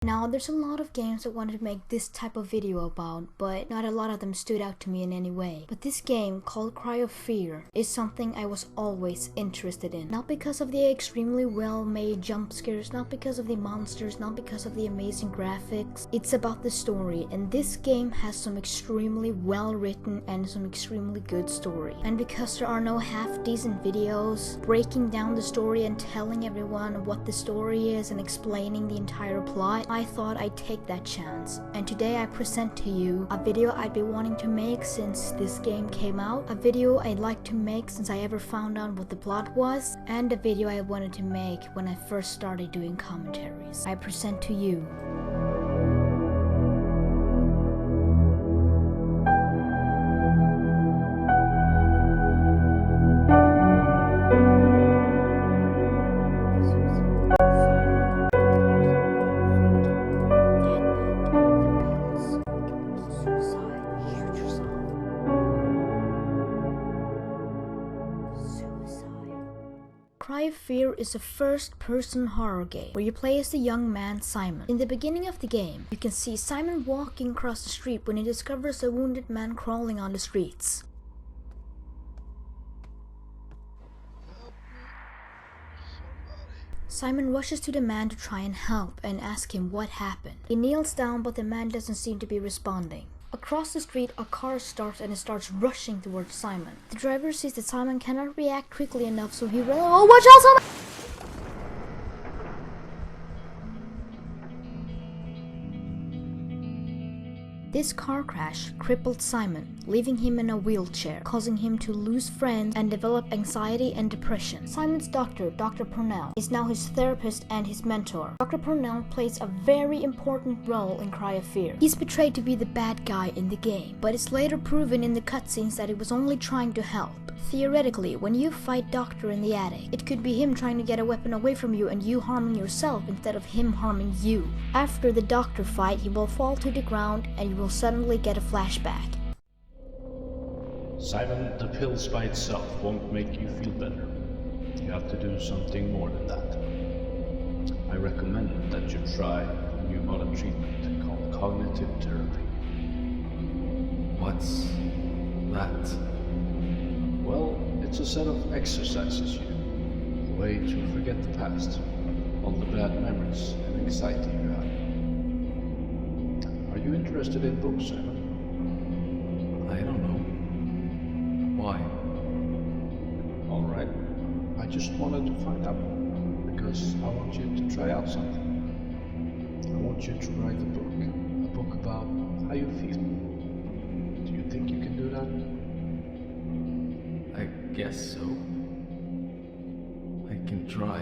Now, there's a lot of games I wanted to make this type of video about, but not a lot of them stood out to me in any way. But this game, called Cry of Fear, is something I was always interested in. Not because of the extremely well-made jump scares, not because of the monsters, not because of the amazing graphics. It's about the story, and this game has some extremely well-written and some extremely good story. And because there are no half-decent videos breaking down the story and telling everyone what the story is and explaining the entire plot, I thought I'd take that chance. And today I present to you a video I'd been wanting to make since this game came out, a video I'd like to make since I ever found out what the plot was, and a video I wanted to make when I first started doing commentaries. I present to you Cry of Fear is a first-person horror game where you play as the young man Simon. In the beginning of the game, you can see Simon walking across the street when he discovers a wounded man crawling on the streets. Simon rushes to the man to try and help and ask him what happened. He kneels down, but the man doesn't seem to be responding. Across the street, a car starts and it starts rushing towards Simon. The driver sees that Simon cannot react quickly enough, so he runs. Oh, watch out, Simon! This car crash crippled Simon, leaving him in a wheelchair, causing him to lose friends and develop anxiety and depression. Simon's doctor, Dr. Parnell, is now his therapist and his mentor. Dr. Parnell plays a very important role in Cry of Fear. He's portrayed to be the bad guy in the game, but it's later proven in the cutscenes that he was only trying to help. Theoretically, when you fight Doctor in the attic, it could be him trying to get a weapon away from you and you harming yourself instead of him harming you. After the Doctor fight, he will fall to the ground and you will suddenly get a flashback. Simon, the pills by itself won't make you feel better. You have to do something more than that. I recommend that you try a new modern treatment called cognitive therapy. What's that? Well, it's a set of exercises you do. A way to forget the past, all the bad memories and anxiety you have. Are you interested in books, Simon? I don't know. Why? Alright. I just wanted to find out, because I want you to try out something. I want you to write a book about how you feel. Do you think you can do that? I guess so. I can try.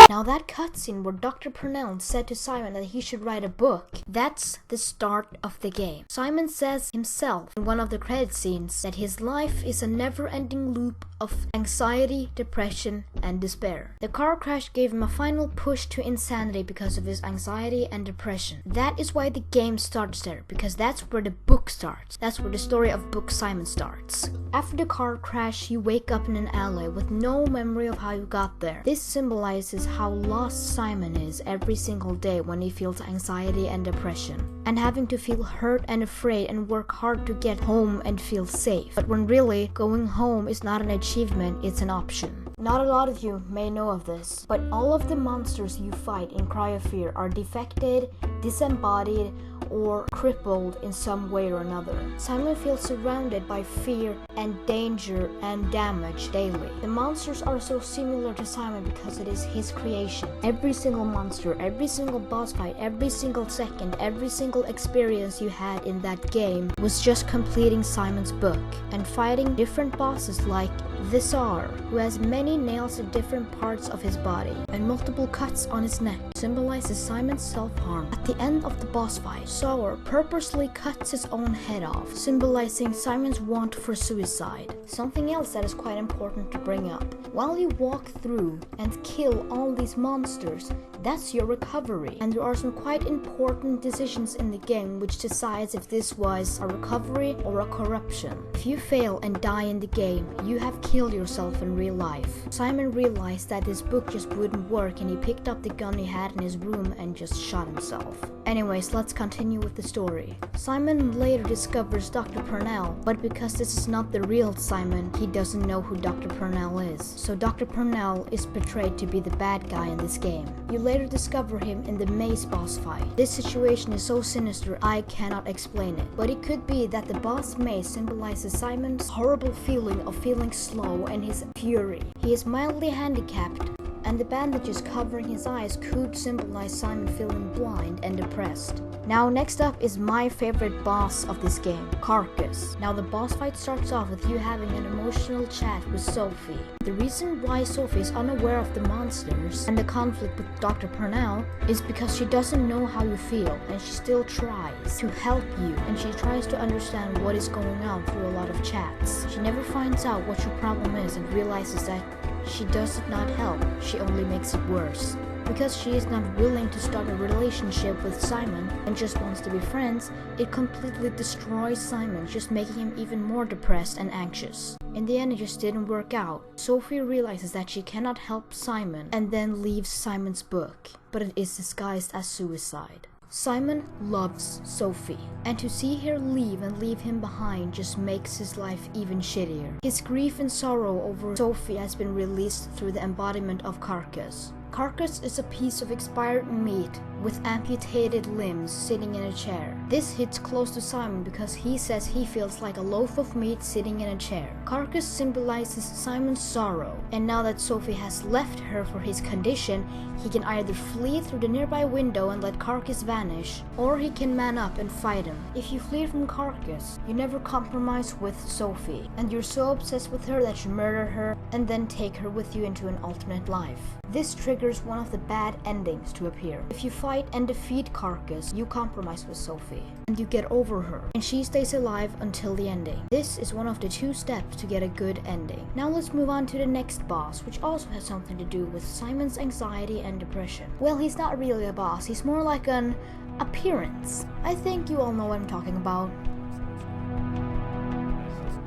Now that cutscene where Dr. Parnell said to Simon that he should write a book, that's the start of the game. Simon says himself in one of the credit scenes that his life is a never-ending loop of anxiety, depression, and despair. The car crash gave him a final push to insanity because of his anxiety and depression. That is why the game starts there, because that's where the book starts. That's where the story of Book Simon starts. After the car crash, you wake up in an alley with no memory of how you got there. This symbolizes how lost Simon is every single day when he feels anxiety and depression, and having to feel hurt and afraid and work hard to get home and feel safe. But when really, going home is not an achievement, it's an option. Not a lot of you may know of this, but all of the monsters you fight in Cry of Fear are defected, disembodied, or crippled in some way or another. Simon feels surrounded by fear and danger and damage daily. The monsters are so similar to Simon because it is his creation. Every single monster, every single boss fight, every single second, every single experience you had in that game was just completing Simon's book and fighting different bosses like the Tsar, who has many nails in different parts of his body and multiple cuts on his neck, symbolizes Simon's self-harm. At the end of the boss fight, Tsar purposely cuts his own head off, symbolizing Simon's want for suicide. Something else that is quite important to bring up. While you walk through and kill all these monsters, that's your recovery. And there are some quite important decisions in the game which decides if this was a recovery or a corruption. If you fail and die in the game, you have killed kill yourself in real life. Simon realized that this book just wouldn't work and he picked up the gun he had in his room and just shot himself. Anyways, let's continue with the story. Simon later discovers Dr. Parnell, but because this is not the real Simon, he doesn't know who Dr. Parnell is. So Dr. Parnell is portrayed to be the bad guy in this game. You later discover him in the maze boss fight. This situation is so sinister I cannot explain it, but it could be that the boss maze symbolizes Simon's horrible feeling of feeling slow and his fury. He is mildly handicapped, and the bandages covering his eyes could symbolize Simon feeling blind and depressed. Now next up is my favorite boss of this game, Carcass. Now the boss fight starts off with you having an emotional chat with Sophie. The reason why Sophie is unaware of the monsters and the conflict with Dr. Parnell is because she doesn't know how you feel and she still tries to help you and she tries to understand what is going on through a lot of chats. She never finds out what your problem is and realizes that she does not help, she only makes it worse. Because she is not willing to start a relationship with Simon and just wants to be friends, it completely destroys Simon, just making him even more depressed and anxious. In the end, it just didn't work out. Sophie realizes that she cannot help Simon and then leaves Simon's book, but it is disguised as suicide. Simon loves Sophie, and to see her leave and leave him behind just makes his life even shittier. His grief and sorrow over Sophie has been released through the embodiment of Carcass. Carcass is a piece of expired meat with amputated limbs sitting in a chair. This hits close to Simon because he says he feels like a loaf of meat sitting in a chair. Carcass symbolizes Simon's sorrow, and now that Sophie has left her for his condition, he can either flee through the nearby window and let Carcass vanish, or he can man up and fight him. If you flee from Carcass, you never compromise with Sophie, and you're so obsessed with her that you murder her and then take her with you into an alternate life. This triggers one of the bad endings to appear. If you fight and defeat Carcass, you compromise with Sophie, and you get over her, and she stays alive until the ending. This is one of the 2 steps to get a good ending. Now let's move on to the next boss, which also has something to do with Simon's anxiety and depression. Well, he's not really a boss, he's more like an appearance. I think you all know what I'm talking about.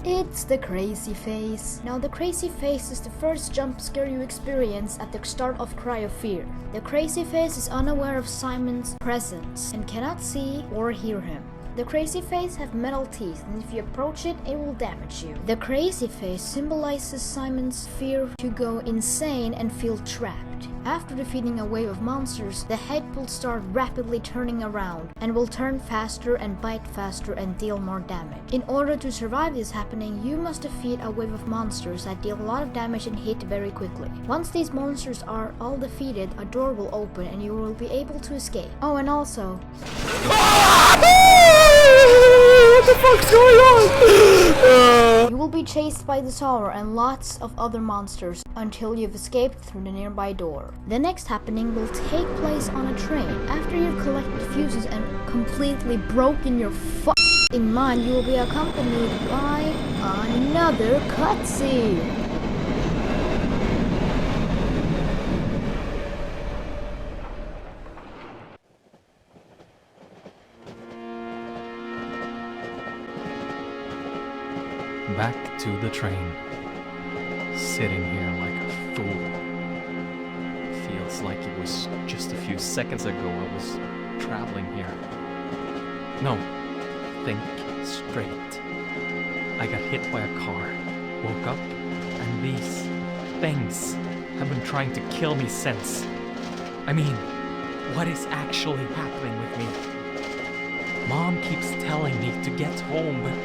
It's the crazy face. Now the crazy face is the first jump scare you experience at the start of Cry of Fear. The crazy face is unaware of Simon's presence and cannot see or hear him. The crazy face have metal teeth, and if you approach it, it will damage you. The crazy face symbolizes Simon's fear to go insane and feel trapped. After defeating a wave of monsters, the head will start rapidly turning around and will turn faster and bite faster and deal more damage. In order to survive this happening, you must defeat a wave of monsters that deal a lot of damage and hit very quickly. Once these monsters are all defeated, a door will open and you will be able to escape. Oh, and also... What the fuck's going on? You will be chased by the tower and lots of other monsters until you've escaped through the nearby door. The next happening will take place on a train. After you've collected fuses and completely broken your in mind, you will be accompanied by another cutscene. Back to the train. Sitting here like a fool. Feels like it was just a few seconds ago I was traveling here. No, think straight. I got hit by a car, woke up, and these things have been trying to kill me since. I mean, what is actually happening with me? Mom keeps telling me to get home, but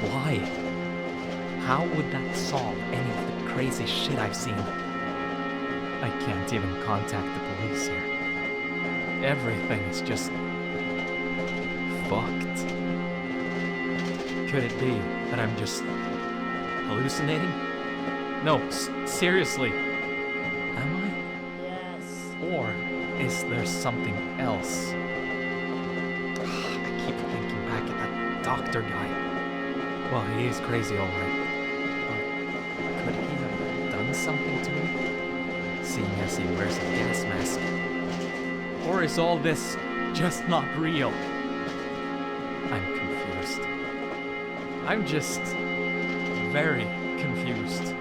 why? How would that solve any of the crazy shit I've seen? I can't even contact the police here. Everything is just... fucked. Could it be that I'm just hallucinating? No, seriously. Am I? Yes. Or is there something else? I keep thinking back at that doctor guy. Well, he is crazy, alright. But could he have done something to me? Seeing as he wears a gas mask. Or is all this just not real? I'm confused. I'm just very confused.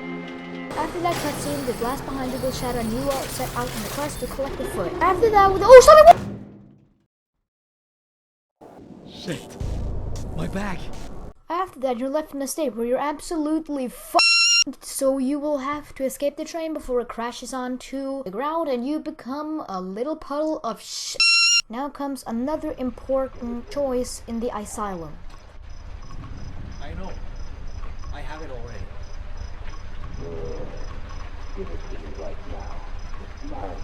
After that cutscene, the glass behind you will shatter and you are set out on the quest to collect the foot. After that, with oh, stop it! Shit. My bag. After that, you're left in a state where you're absolutely f***ed, so you will have to escape the train before it crashes onto the ground and you become a little puddle of shit. Now comes another important choice in the asylum. I know. I have it already. Give it to me right now. It's mine.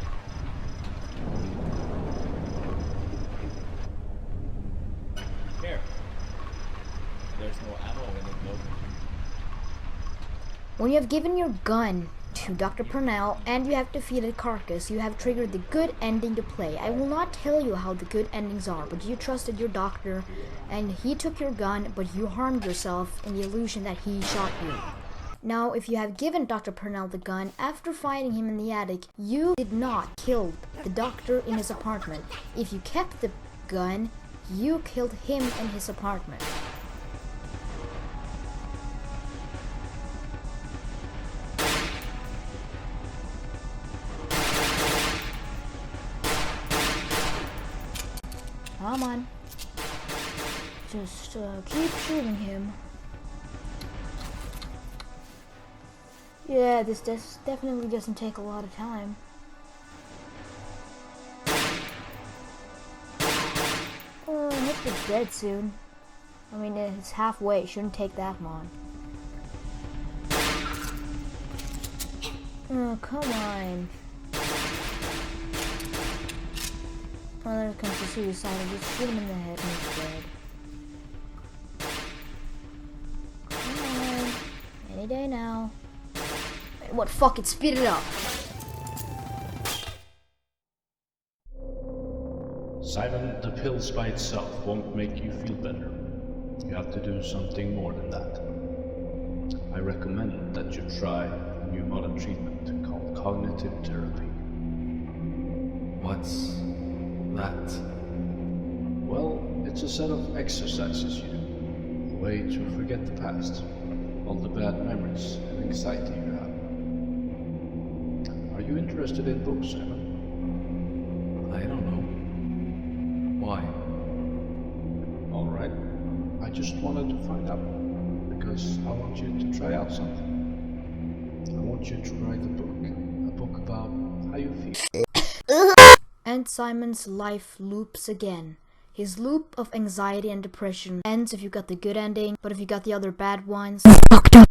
Here. There's no ammo in it though. When you have given your gun to Dr. Parnell and you have defeated Carcass, you have triggered the good ending to play. I will not tell you how the good endings are, but you trusted your doctor and he took your gun, but you harmed yourself in the illusion that he shot you. Now, if you have given Dr. Parnell the gun, after finding him in the attic, you did not kill the doctor in his apartment. If you kept the gun, you killed him in his apartment. Come on. Just keep shooting him. Yeah, this definitely doesn't take a lot of time. I hope he's dead soon. I mean, it's halfway. It shouldn't take that long. Oh, come on. Oh, there comes the suicide. I just shoot him in the head and he's dead. Come on. Any day now. Wait, what? Fuck it. Speed it up. Simon, the pills by itself won't make you feel better. You have to do something more than that. I recommend that you try a new modern treatment called cognitive therapy. What's that? Well, it's a set of exercises you do. A way to forget the past, all the bad memories and anxiety you have. Are you interested in books, Simon? I don't know. Why? Alright. I just wanted to find out, because I want you to try out something. I want you to write a book about how you feel. And Simon's life loops again. His loop of anxiety and depression ends if you got the good ending, but if you got the other bad ones, fucked up.